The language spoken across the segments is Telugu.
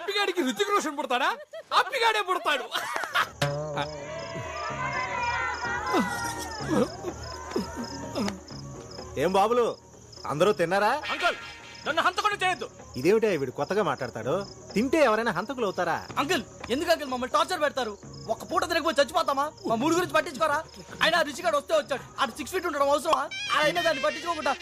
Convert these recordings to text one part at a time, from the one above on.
అప్పిగాడికి రుచికి రోషన్ పుడతాడా? అప్పిగాడే పుడతాడు. ఏం బాబులు అందరూ తిన్నారా? అంకుల్ నన్ను హంతకుండా చేయొద్దు. ఇదేమిటే వీడు కొత్తగా మాట్లాడతాడు? తింటే ఎవరైనా హంతకులు అవుతారా? అంకుల్ ఎందుకు అంకుల్ మమ్మల్ని టార్చర్ పెడతారు? ఒక్క పూట తిరగపోయి చచ్చిపోతామా? మా మూడు గురించి పట్టించుకోరా? ఆయన రుచిగాడు వస్తే వచ్చాడు, ఆడు 6 feet ఉండడం అవసరమా? ఆయన దాన్ని పట్టించుకోకుండా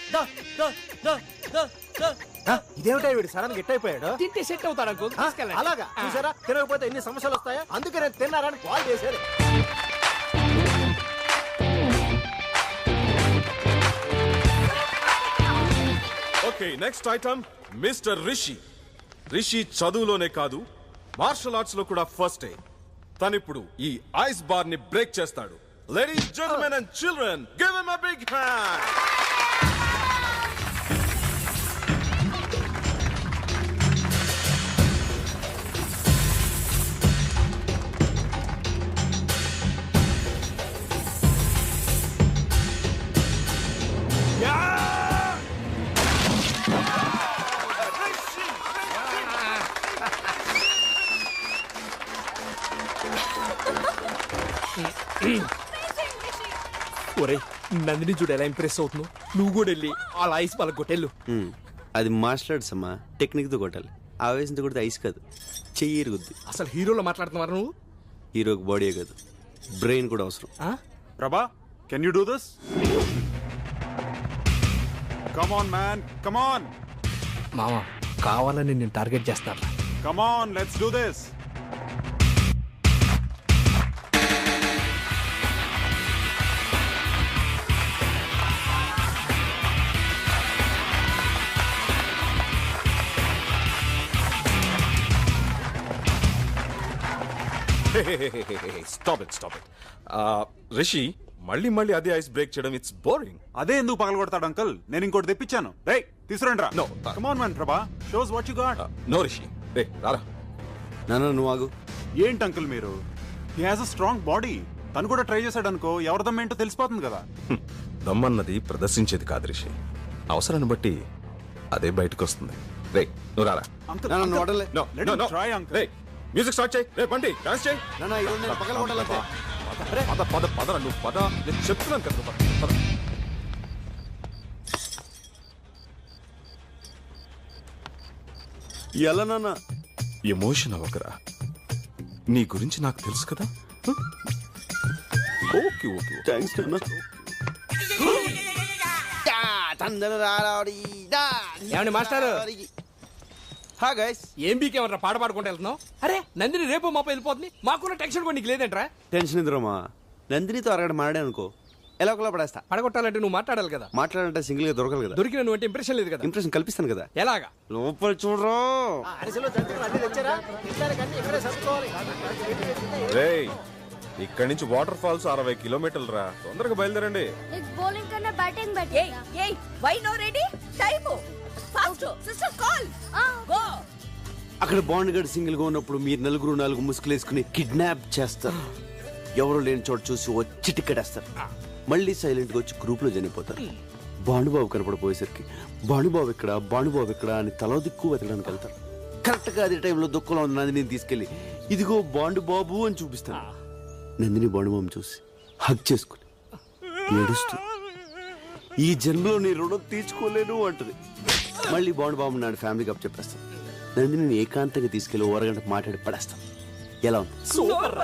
ఇదేమిటా వీడు సడన్ గిట్ అయిపోయాడు? తింటే సెట్ అవుతాడు అంకుల్. తీసుకెళ్ళండి. అలాగా చూసారా, తినకపోతే ఎన్ని సమస్యలు వస్తాయా? అందుకే నేను తిన్నారని కాల్ చేశారు. Okay, next item mister Rishi. Rishi చదువులోనే కాదు మార్షల్ ఆర్ట్స్ లో కూడా ఫస్ట్. తనిప్పుడు ఈ ఐస్ బార్ ని బ్రేక్ చేస్తాడు. Ladies, gentlemen and children, give him a big hand. ఒరే నందిని చూడు ఎలా ఇంప్రెస్ అవుతున్నావు. నువ్వు కూడా వెళ్ళి అలా ఐస్ వాళ్ళ కొట్టెళ్ళు. అది మార్షల్ ఆర్ట్స్ అమ్మా, టెక్నిక్ తో కొట్టాలి. ఆవేశంతో కొడితే ఐస్ కాదు, చెయ్యి ఇరుగుద్ది. అసలు హీరోలో మాట్లాడుతున్నారు నువ్వు. హీరోకి బాడీ కాదు, బ్రెయిన్ కూడా అవసరం. ప్రభా, can you do this? Come on man, come on. మామ కావాలని నేను టార్గెట్ చేస్తాను. Come on, let's do this. Stop it. Rishi, మళ్ళీ అదే ఐస్ బ్రేక్ చేయడం ఇట్స్ బోరింగ్. అదే ఎందుకు పగలగొడతాడు అంకల్? నేను ఇంకోటి తెప్పించాను. రేయ్ తీసుకురండి రా. No. Come on man, Prabha shows what you got. No Rishi, రే రారా. నాన్న నువ్వు ఆగు. ఏంటి అంకుల్ మీరు? He has a strong body. తను కూడా ట్రై చేశాడు అనుకో, ఎవరి దమ్మేంటో తెలిసిపోతుంది కదా. దమ్మన్నది ప్రదర్శించేది కాదు రిషి, అవసరాన్ని బట్టి అదే బయటకు వస్తుంది. రే నువ్వు రారా. అంకుల్ నాన్న నువ్వు వదలలే. let him try, uncle. రే మ్యూజిక్ స్టార్ట్ చేయి. రే బండి డాన్స్ చేయి. నాన్న ఈరోజు నేను పగల కొట్టాలంతే. పద నువ్వు పద. నేను చెప్తున్నాను కదా, పద. ఎలా నాన్న? ఎమోషన్ అవ్వకరా, నీ గురించి నాకు తెలుసు కదా. ఓకే. థ్యాంక్స్ నాన్న. ఏమండి మాస్టారు? హా గైస్. ఏం బీకేమన్నా పాట పాడుకుంటూ వెళ్తున్నావు? అరే నందిని రేపు మాపై వెళ్ళిపోతుంది. మాకున్న టెన్షన్ కూడా నీకు లేదంట్రా? టెన్షన్ ఇద్దరమ్మా. నందినితో అరగడ మాడే అనుకో, ఎలా ఒకలా పడేస్తా. పడగొట్టాలంటే నువ్వు మాట్లాడాలి కదా. మాట్లాడాలంటే సింగిల్ గా దొరకదు కదా. దొరికిన నువ్వు అంటే ఇంప్రెషన్ లేదు కదా. ఇంప్రెషన్ కల్పిస్తాను కదా. ఎలాగా? లోపల చూడరా. అరిసెలు జంతువులు అన్ని తెచ్చారా? తినడానికి అన్ని ఇక్కడే సర్దుకోవాలి. రేయ్, ఇక్కడి నుంచి వాటర్ ఫాల్స్ 60 కిలోమీటర్లు రా. తొందరగా బయలుదేరండి. బౌలింగ్ కన్నా బ్యాటింగ్ బెటర్. ఏయ్ why no ready? Time fast sister call go. అక్కడ బాండ్ గడ్ సింగిల్ గా ఉన్నప్పుడు మీరు నలుగురు 4 ముసుగులు వేసుకుని కిడ్నాప్ చేస్తారు. ఎవరు లేని చోట చూసి వచ్చి టికెటేస్తారు. మళ్ళీ సైలెంట్ గా వచ్చి గ్రూప్ లో చనిపోతారు. భానుబాబు కనపడిపోయేసరికి భానుబాబు ఎక్కడ అని తల దిక్కు వెతకడానికి వెళ్తారు. కరెక్ట్ గా అదే టైంలో దుఃఖంలో ఉన్న నందిని తీసుకెళ్లి ఇదిగో బాండుబాబు అని చూపిస్తాను. నందిని బాండుబాబు చూసి హగ్ చేసుకుని ఏడుస్తూ ఈ జన్మలో నీ రుణం తీర్చుకోలేను అంటది. మళ్ళీ బాండుబాబు నాడు ఫ్యామిలీకి అప్ చెప్పేస్తాను. నందిని ఏకాంతంగా తీసుకెళ్లి ఓరగంట మాట్లాడి పడేస్తాం. ఎలా ఉంది? సూపర్.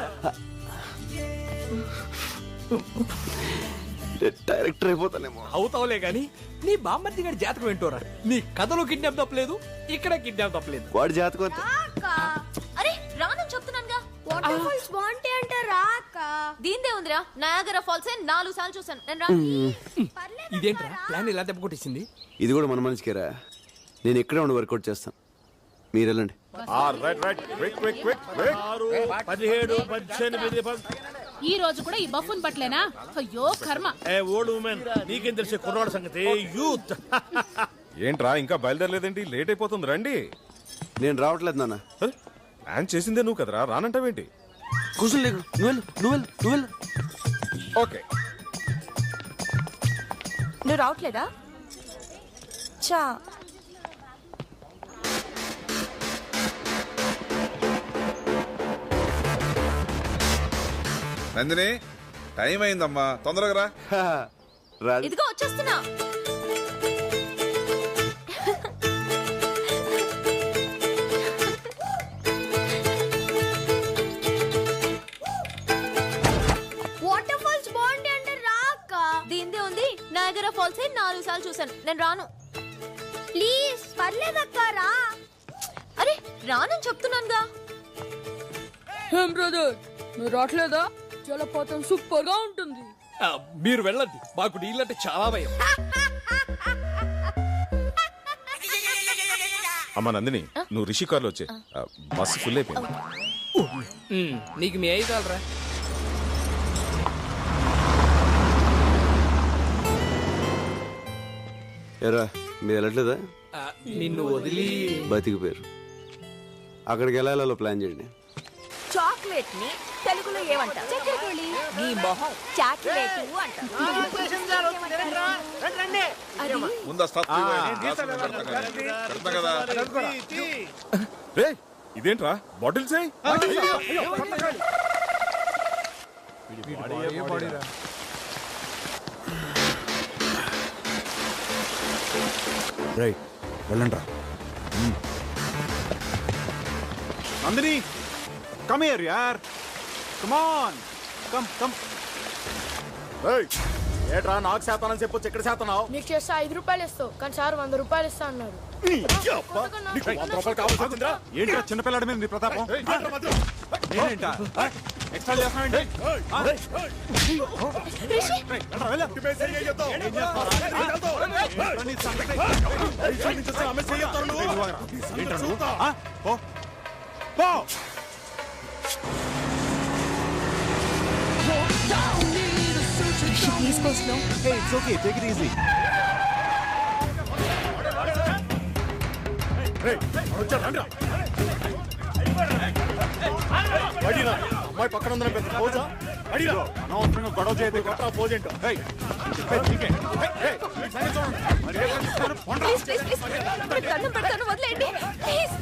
డైరెక్టర్ అయిపోతానేమో. అవుతావులే గాని నీ బామ్మర్ది గారి జాతకం ఏంటోరా? నీ కథలో కిడ్నాప్ తప్పలేదు, ఇక్కడ కిడ్నాప్ తప్పలేదు. వాడి జాతకం అంతే. అరే రాను చెప్తున్నానుగా. వాటర్ ఫాల్స్ బాగుంటాయి అంటే రాక. దీందే ఉందిరా, నయాగరా ఫాల్స్ 4 సార్లు చూసాను నేను. రా ఇదేంట్రా ప్లాన్ ఇలా దెబ్బ కొట్టేసింది? ఇది కూడా మన మనిషికేరా. నేను ఇక్కడే ఉండి వర్కౌట్ చేస్తాను, మీరు వెళ్ళండి. Quick. 17, 18. ఈ రోజు కూడా ఈ బఫూన్ పట్లేనా? అయ్యో కర్మ. ఓల్డ్ ఉమెన్, నీకేం తెలిసే కుర్రాడు సంగతి. యూత్. ఏంట్రా ఇంకా బయలుదేరలేదేంటి? లేట్ అయిపోతుంది, రండి. నేను రావట్లేదు నాన్న. ప్లాన్ చేసిందే నువ్వు కదరా, రానంటావేంటి? కూర్చొని లేకు. నువ్వు వెళ్ళు. ఓకే. నువ్వు రావట్లేదా? చా నందిని టైం అయిందమ్మా, తొందరగా రా. రాజు ఇదిగో వచ్చేస్తున్నా. వాటర్ ఫాల్స్ బాగుంటాయి అంటే రాక. దీందే ఉంది, నయాగరా ఫాల్స్ 4 సార్లు చూసాను. నేను రాను. ప్లీజ్ పర్లేదక్క రా. అరే రానని చెప్తున్నానుగా. ఏం బ్రదర్ నువ్వు రావట్లేదా? జలపాతం సూపర్ గా ఉంటుంది. మీరు వెళ్ళండి, మాకు నీళ్ళంటే చాలా భయం. అమ్మా నందిని, నువ్వు రిషి కార్లో వచ్చే, బస్సు ఫుల్ అయిపోయింది. నీకు మీ అయ్యి చాలరా. ఎరా మీరు వెళ్ళట్లేదా? నిన్ను వదిలి బతికిపోయారు. అక్కడికి వెళ్ళాలో ప్లాన్ చేయండి. చాక్లెట్ ని తెలుగులో ఏమంటారు? చక్కెరకోళి. నీ మొహం చాక్లెట్ అంటారు. ముందు ఆ stuff ఇవ్వండి. పెడతా కదా. రే ఇదేంట్రా బాటిల్స్? రైట్ వెళ్ళండి రా. నందిని కమ్ హియర్ యార్, కమ్ ఆన్, కమ్ కమ్. ఏట్రా నాకు శాతానని చెప్పొచ్చు, ఎక్కడ శాతనావు? నీకు చేస్తా 5 రూపాయలు ఇస్తావు, కానీ సార్ 100 రూపాయలు ఇస్తా అన్నారు. ఏంట్రా చిన్నపిల్లాడి మీద నీ ప్రతాపం? ఏంటా extra చేస్తున్నావేంటి? Hey, it's okay. Take it easy. అమ్మాయి పక్కన ఉందని పెద్ద పోజా. అనవసరంగా గొడవ చేయదు. పోజేంటో ప్లీజ్ ప్లీజ్ ప్లీజ్ దండం పెడతాను, వదిలేయండి ప్లీజ్.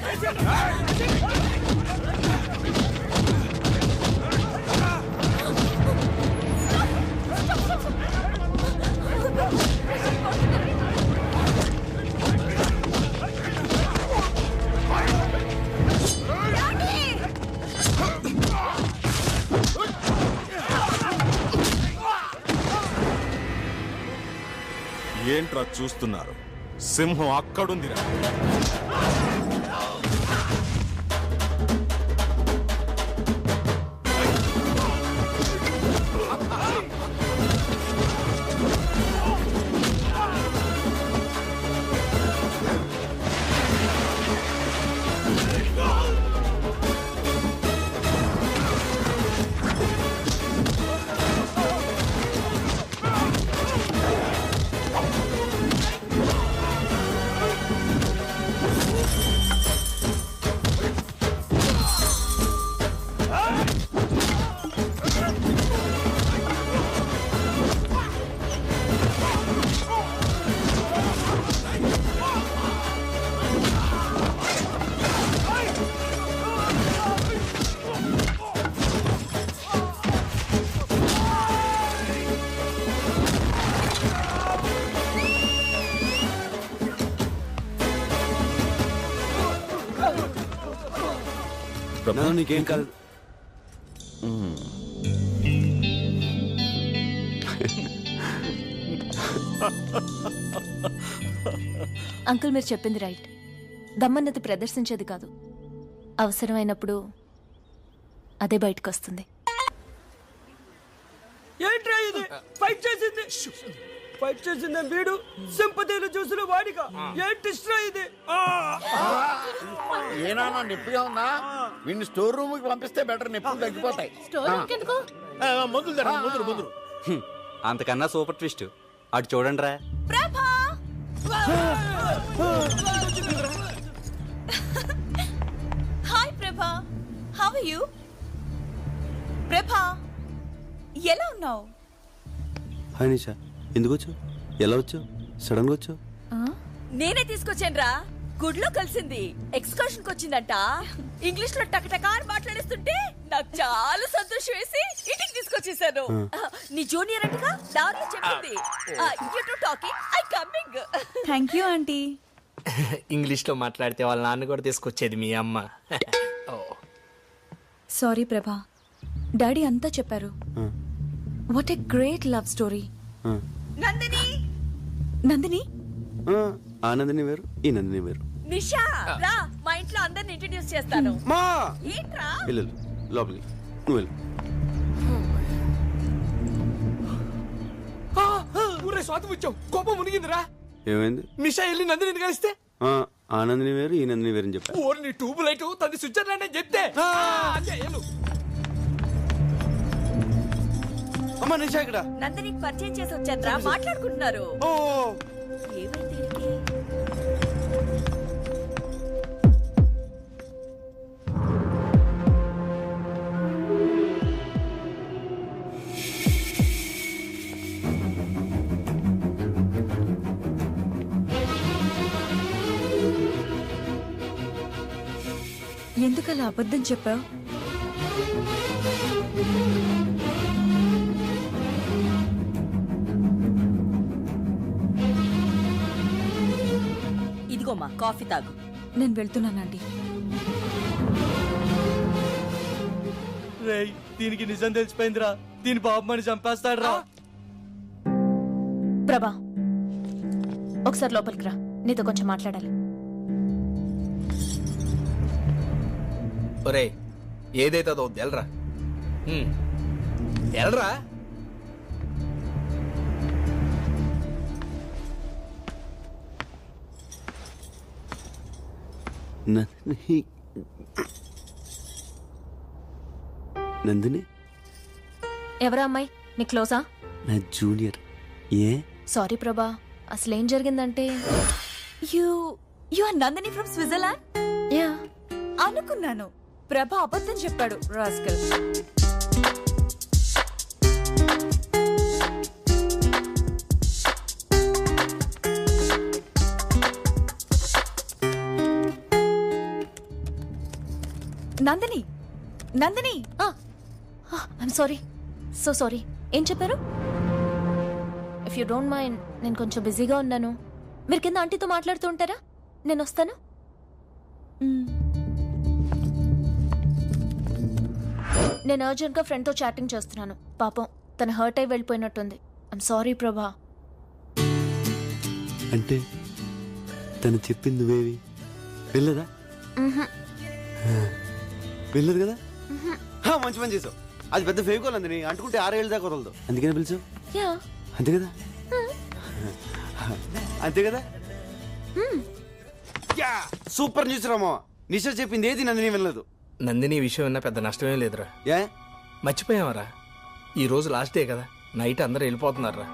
ఏంట్రా చూస్తున్నారు? సింహం అక్కడుందిరా. నీకేం కాదు. అంకుల్ మీరు చెప్పింది రైట్. దమ్మన్నది ప్రదర్శించేది కాదు, అవసరమైనప్పుడు అదే బయటకు వస్తుంది. ఏంట్రా ఇది? ఫైట్ చేసింది వీడు, సింపతిలు చూసిన వాడిగా. ఏంటి ఇది? ఏనా నొప్పిగా ఉందా? వీడిని స్టోర్ రూమ్ కి పంపిస్తే బెటర్, నొప్పులు తగ్గిపోతాయి. మందులు తరా, మందులు. అంతకన్నా సూపర్ ట్విస్ట్ అటు చూడండి రా. ప్రభా! హాయ్ ప్రభా, హౌ ఆర్ యు? ప్రభా ఎలా ఉన్నావు? హాయ్ నిషా, ఎందుకు వచ్చావు? ఎలా వచ్చావు? సడన్ గా వచ్చావు? నేనే తీసుకొచ్చాను రా. గుడ్లో కలిసింది. ఎక్స్కర్షన్ కి వచ్చిందంట. ఇంగ్లీష్ లో టకటకా మాట్లాడేస్తుంటే నాకు చాలా సంతోషం వేసి ఇంటికి తీసుకొచ్చేసాను. నీ జూనియర్ అంటగా దారిలో చెప్పింది. You to talking, I coming. Thank you aunty. English లో మాట్లాడితే వాళ్ళ నాన్న కూడా తీసుకొచ్చేది మీ అమ్మ. సారీ ప్రభా, డాడీ అంతా చెప్పారు. What a great love story. Nandini, Nandini ఆ నందిని వేరు, ఈ నందిని వేరు. నిషా రా, మా ఇంట్లో అందరిని ఇంట్రడ్యూస్ చేస్తాను. మా ఏంట్రా? వెళ్ళు లోపలికి, నువ్వు వెళ్ళు. ఊరే స్వాతి వచ్చావు, కోపం మునిగిందిరా. ఏమైంది? నిషా వెళ్ళి నందిని కలిస్తే ఆ నందిని వేరు, ఈ నందిని వేరు అని చెప్పా. ఓర్ నీ ట్యూబ్ లైట్ తది స్విట్జర్లాండ్ అని చెప్తే అదే వెళ్ళు. అమ్మా నిషా ఇక్కడ. నందినికి పరిచయం చేసి వచ్చారా, మాట్లాడుకుంటున్నారు. ఓ ఏమైంది వీడికి? ఎందుకలా అబద్ధం చెప్పావు? ఇదిగోమ్మా కాఫీ తాగు. నేను వెళ్తున్నానండి. రేయ్, దీనికి నిజం తెలిసిపోయిందిరా. దీని బాబుమని చంపేస్తాడు రా. ప్రభా, ఒకసారి లోపలికి రా, నీతో కొంచెం మాట్లాడాలి. ఒరే ఏదైతే అదో ఎల్రా, ఎల్రా. నందిని ఎవరా అమ్మాయి? నీ క్లోజా? నా జూనియర్. ఏ? సారీ ప్రభా, అసలేం జరిగిందంటే you are Nandini from Switzerland? Ya, అనుకున్నాను. ప్రభా అబద్ధం చెప్పాడు, rascal. Nandini, Nandini. I'm sorry, so sorry. ఏం చెప్పారు? ఇఫ్ యూ డోంట్ మైండ్, నేను కొంచెం బిజీగా ఉన్నాను. మీరు కింద ఆంటీతో మాట్లాడుతూ ఉంటారా? నేను వస్తాను. నేను అర్జెంట్గా ఫ్రెండ్తో చాటింగ్ చేస్తున్నాను. పాపం తను హర్ట్ అయి వెళ్ళిపోయినట్టుంది. ఐమ్ సారీ ప్రభా. అంటే తను చెప్పింది నువ్వేవి వెళ్ళదా? వెళ్ళదు కదా? మంచి పని చేసావు. అది పెద్ద ఫేకోల్ అంది, అంటుకుంటే 6 ఏళ్ళ దాకా వదలదు. అందుకనే పిలిచావు. అంతే కదా? అంతే కదా? Super news Rama. నిషా చెప్పింది ఏది నందిని వెళ్ళదు. నందిని విషయం విన్నా పెద్ద నష్టమే లేదురా. ఏ మర్చిపోయావరా? ఈ రోజు లాస్ట్ డే కదా, నైట్ అందరూ వెళ్ళిపోతున్నారా.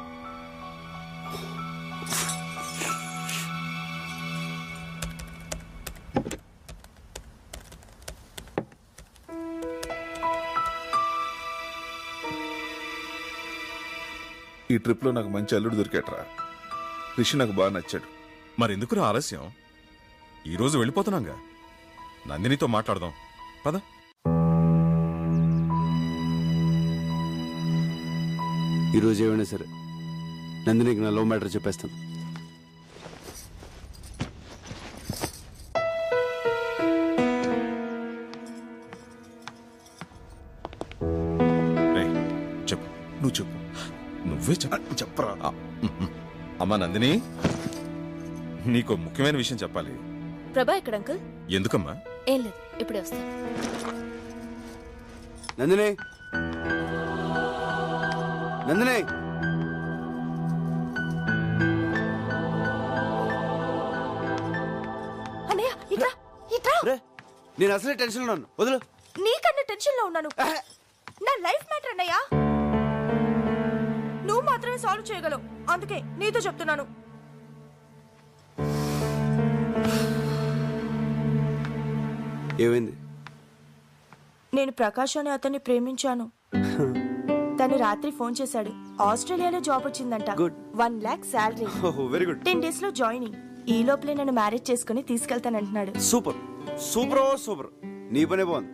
ఈ ట్రిప్ లో నాకు మంచి అల్లుడు దొరికాట్రా. రిషి నాకు బాగా నచ్చాడు. మరెందుకురా ఆలస్యం? ఈరోజు వెళ్ళిపోతున్నాగా, నందినితో మాట్లాడదాం పద. ఈరోజు ఏమైనా సరే నందినికి నా లవ్ మ్యాటర్ చెప్పేస్తాను. చెప్పు, నువ్వు చెప్పు, నువ్వే చెప్పరా. అమ్మా నందిని, నీకు ముఖ్యమైన విషయం చెప్పాలి. ప్రభా ఎక్కడ అంకుల్? ఎందుకమ్మా? ఏం లేదు, ఇప్పుడే వస్తాను. నందిని, నందిని. అన్నయ్య ఇట్రా, ఇట్రా. నేను అసలే టెన్షన్ ఉన్నాను, వదులు. నీకన్నా టెన్షన్ లో ఉన్నాను. నా లైఫ్ మ్యాటర్ అన్నయ్య, నువ్వు మాత్రమే సాల్వ్ చేయగలవు. అందుకే నీతో చెప్తున్నాను. ఏమైంది? నేను ప్రకాష్ అనే అతన్ని ప్రేమించాను. తను రాత్రి ఫోన్ చేశాడు. ఆస్ట్రేలియాలో జాబ్ వచ్చిందంట. 1 lakh salary. Very good. 10 days లో జాయినింగ్. ఈ లోపలే నన్ను మ్యారేజ్ చేసుకుని తీసుకెళ్తానంటున్నాడు. సూపర్ సూపర్ సూపర్, నీ పనే బాగుంది.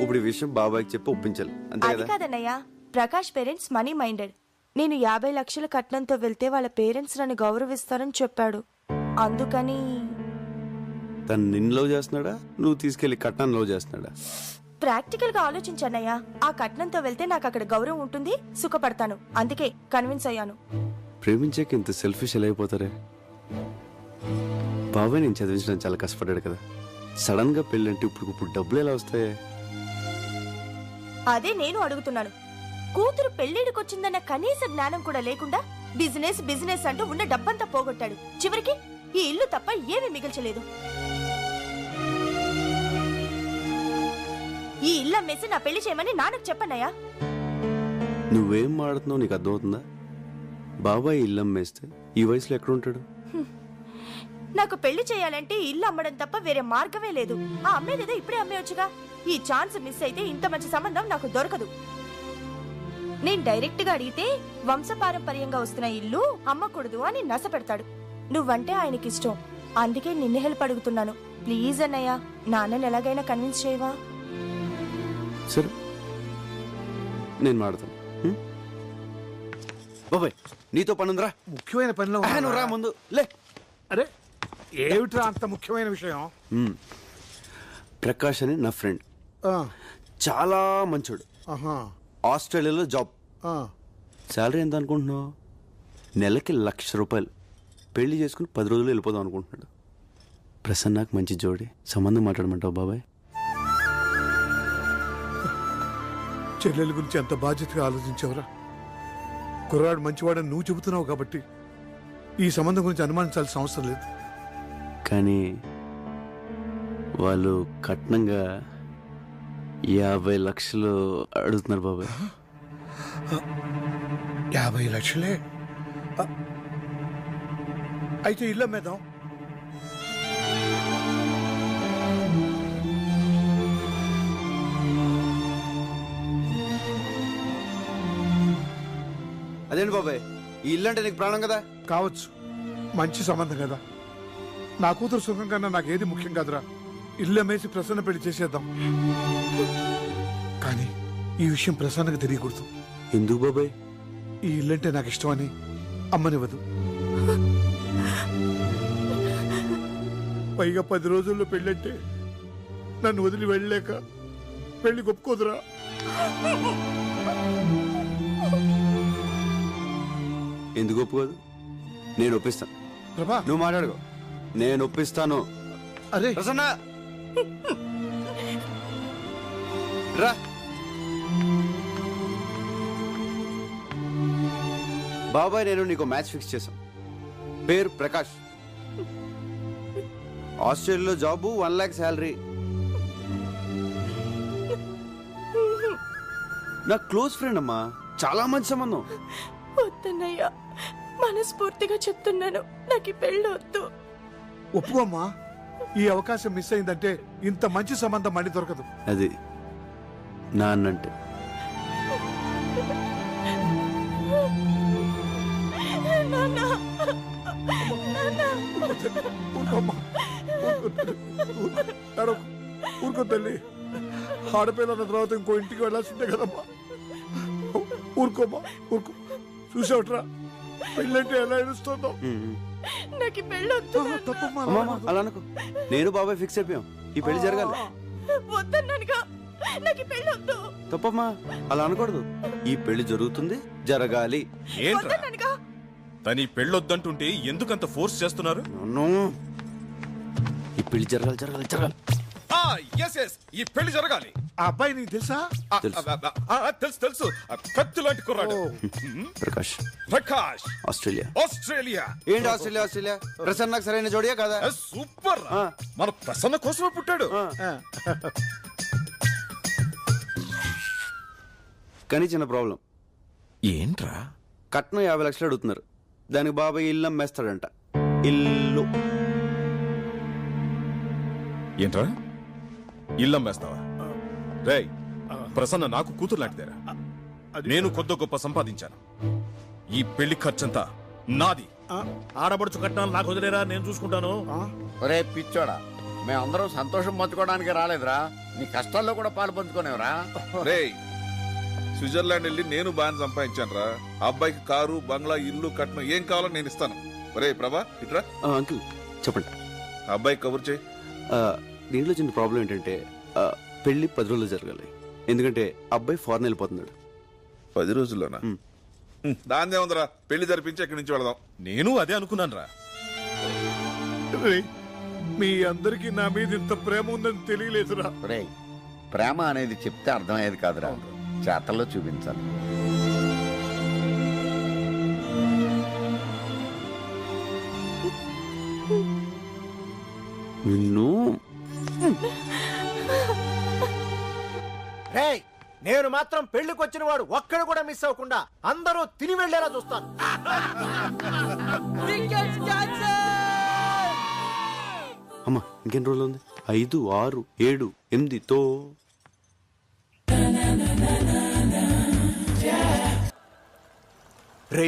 ఇప్పుడు ఈ విషయం బాబాయ్కి చెప్పి ఒప్పించాలి, అంతే అది కదా? కాదన్నయ్య, ప్రకాష్ పేరెంట్స్ మనీ మైండెడ్. నేను 50 లక్షల కట్నంతో వెళ్తే వాళ్ళ పేరెంట్స్ నన్ను గౌరవిస్తారని చెప్పాడు. అందుకని తను నిన్ను లవ్ చేస్తున్నాడా, నువ్వు తీసుకెళ్లి కట్నాన్ని లవ్ చేస్తున్నాడా? ప్రాక్టికల్ గా ఆలోచించన్నయ్య. ఆ కట్నంతో వెళ్తే నాకు అక్కడ గౌరవం ఉంటుంది, సుఖపడతాను. అందుకే కన్విన్స్ అయ్యాను. ప్రేమించాక ఇంత సెల్ఫిష్ ఎలా అయిపోతారే? బాబాయ్ నేను చదివించడం చాలా కష్టపడ్డాడు కదా, సడన్ గా పెళ్ళంటే ఇప్పుడు డబ్బులు ఎలా వస్తాయి? అదే నేను అడుగుతున్నాను. కూతురు పెళ్లిడికొచ్చిందన్న కనీస జ్ఞానం కూడా లేకుండా బిజినెస్ బిజినెస్ అంటూ ఉన్న డబ్బంతా పోగొట్టాడు. చివరికి ఈ ఇల్లు తప్ప ఏమీ మిగిల్చలేదు. ఈ ఇల్లు అమ్మేసి నా పెళ్లి చేయమని నాన్నకు చెప్పన్నయ్యా. నువ్వేం మాడుతున్నావు నీకు అర్థమవుతుందా? బాబాయ్ ఇల్లు అమ్మేస్తే ఈ వయసులో ఎక్కడ ఉంటాడు? నాకు పెళ్లి చేయాలంటే ఇల్లు అమ్మడం తప్ప వేరే మార్గమే లేదు. ఆ అమ్మేదేదో ఇప్పుడే అమ్మేయొచ్చుగా. ఈ ఛాన్స్ మిస్ అయితే ఇంత మంచి సంబంధం నాకు దొరకదు. నేను డైరెక్ట్ గా అడిగితే వంశపారంపర్యంగా వస్తున్న ఇల్లు అమ్మకూడదు అని నస పెడతాడు. నువ్వంటే ఆయనకి ఇష్టం, అందుకే నిన్ను హెల్ప్ అడుగుతున్నాను. ప్లీజ్ అన్నయ్య, నాన్నని ఎలాగైనా కన్విన్స్ చేయవా? సరే నేను మాడతాను. బాబాయ్ నీతో పనుందిరా, ముఖ్యమైన పనిలో నువ్వు రా ముందు లే. అరే ఏమిట్రా అంత ముఖ్యమైన విషయం? ప్రకాష్ అని నా ఫ్రెండ్, చాలా మంచోడు. ఆస్ట్రేలియాలో జాబ్. శాలరీ ఎంత అనుకుంటున్నావు? నెలకి ₹1,00,000. పెళ్లి చేసుకుని 10 రోజులు వెళ్ళిపోదాం అనుకుంటున్నాడు. ప్రసన్నకు మంచి జోడి, సంబంధం మాట్లాడమంటావు బాబాయ్? చెల్లెల గురించి అంత బాధ్యతగా ఆలోచించావురా. కుర్రాడు మంచివాడని నువ్వు చెబుతున్నావు కాబట్టి ఈ సంబంధం గురించి అనుమానించాల్సిన అవసరం లేదు. కానీ వాళ్ళు కట్నంగా 50 లక్షలు అడుగుతున్నారు బాబాయ్. 50 లక్షలే? అయితే ఇల్లు అమ్మేద్దాం. అదేంటి బాబాయ్, ఈ ఇల్లు అంటే నీకు ప్రాణం కదా? కావచ్చు, మంచి సంబంధం కదా. నా కూతురు సుఖం కన్నా నాకు ఏది ముఖ్యం కాదురా. ఇల్లు అమ్మేసి ప్రసన్న పెళ్లి చేసేద్దాం. కానీ ఈ విషయం ప్రసన్నకు తెలియకూడదు. ఎందుకు బాబాయ్? ఈ ఇల్లంటే నాకు ఇష్టమని అమ్మనివ్వదు. పైగా 10 రోజుల్లో పెళ్ళంటే నన్ను వదిలి వెళ్ళలేక పెళ్లి ఒప్పుకోదురా. ఎందుకు ఒప్పుకోదు? నేను ఒప్పిస్తాను. నువ్వు మాట్లాడుకో, నేను ఒప్పిస్తాను. అరే ప్రసన్న రా. బాబాయ్ నేను నీకు మ్యాచ్ ఫిక్స్ చేశాం. పేరు ప్రకాష్, ఆస్ట్రేలియాలో జాబు, 1 lakh శాలరీ. నా క్లోజ్ ఫ్రెండ్ అమ్మా, చాలా మంచి సంబంధం. వద్దన్నయ్య, మనస్ఫూర్తిగా చెప్తున్నాను, నాకు ఈ పెళ్ళి వద్దు. ఒప్పుకోమ్మా, ఈ అవకాశం మిస్ అయిందంటే ఇంత మంచి సంబంధం మళ్ళీ దొరకదు. అది నాన్నంటే. ఊరుకో తల్లి, ఆడపిల్లల తర్వాత ఇంకో ఇంటికి వెళ్ళాల్సిందే కదమ్మా. ఊరుకోమ్మా, ఊరుకో. చూసావుట్రా పెళ్ళంటే ఎలా ఏడుస్తుందో. నాకు పెళ్ళి వద్దు. అలా అనుకో, నేను బాబాయ్ ఫిక్స్ అయిపోయాం, ఈ పెళ్లి జరగాలి. వద్దన్నానుగా, నాకు పెళ్ళి వద్దు. తప్పమ్మా, అలా అనకూడదు. ఈ పెళ్లి జరుగుతుంది, జరగాలి. ఏంట్రా తని పెళ్ళొద్దంటుంటే ఎందుకంత ఫోర్స్ చేస్తున్నారు? ఈ పెళ్లి జరగాలి జరగాలి జరగాలి. ఈ పెళ్లి జరగాలి. ఆ అబ్బాయి నీకు తెలుసా? తెలుసు తెలుసు, కత్తి లాంటి కుర్రాడు. ప్రకాష్. ప్రకాష్ ఆస్ట్రేలియా. ఆస్ట్రేలియా ఏంటి ఆస్ట్రేలియా? ఆస్ట్రేలియా ప్రసన్నకు సరైన జోడియా కదా? సూపర్. మన ప్రసన్న కోసమే పుట్టాడు. కానీ చిన్న ప్రాబ్లం. ఏంట్రా? కట్నం 50 లక్షలు అడుగుతున్నారు. దానికి బాబాయ్ ఇల్లు అమ్మేస్తాడంట. ఇల్లు ఏంట్రా? ఇల్లు అమ్మేస్తావా? రేయ్, ప్రసన్న నాకు కూతురు లాంటిదేరా. నేను కొద్ది గొప్ప సంపాదించాను. ఈ పెళ్లి ఖర్చంతా నాది. ఆడబడుచు కట్నాలు నాకు వదిలేరా, నేను చూసుకుంటాను. ఒరే పిచ్చోడా, మేమందరం సంతోషం పంచుకోవడానికి రాలేదురా, నీ కష్టాల్లో కూడా పాలు పంచుకోనేవరా. రే స్విట్జర్లాండ్ వెళ్ళి నేను బాగా సంపాదించాను రా. అబ్బాయికి కారు, బంగ్లా, ఇల్లు, కట్నం ఏం కావాలో నేను ఇస్తాను. ఒరే ప్రభా ఇట్రా. అంకుల్ చెప్పండి. అబ్బాయికి కబుర్ చేయి. దీంట్లో చిన్న ప్రాబ్లం ఏంటంటే పెళ్లి 10 రోజులు జరగాలి. ఎందుకంటే అబ్బాయి ఫారెన్ వెళ్ళిపోతున్నాడు. 10 రోజుల్లోనా? దాన్నే ఉందరా, పెళ్లి జరిపించి ఎక్కడి నుంచి వెళదాం. నేను అదే అనుకున్నాను రా. మీ అందరికి నా మీద ఇంత ప్రేమ ఉందని తెలియలేదురా. ఒరే ప్రేమ అనేది చెప్తే అర్థమయ్యేది కాదురా, చేతల్లో చూపించాలి. నిన్ను రేయ్, నేను మాత్రం పెళ్లికి వచ్చిన వాడు ఒక్కడు కూడా మిస్ అవ్వకుండా అందరూ తిని వెళ్లేలా చూస్తాను. అమ్మా ఇంకెన్ని రోజులు ఉంది? 5, 6, 7, 8తో రే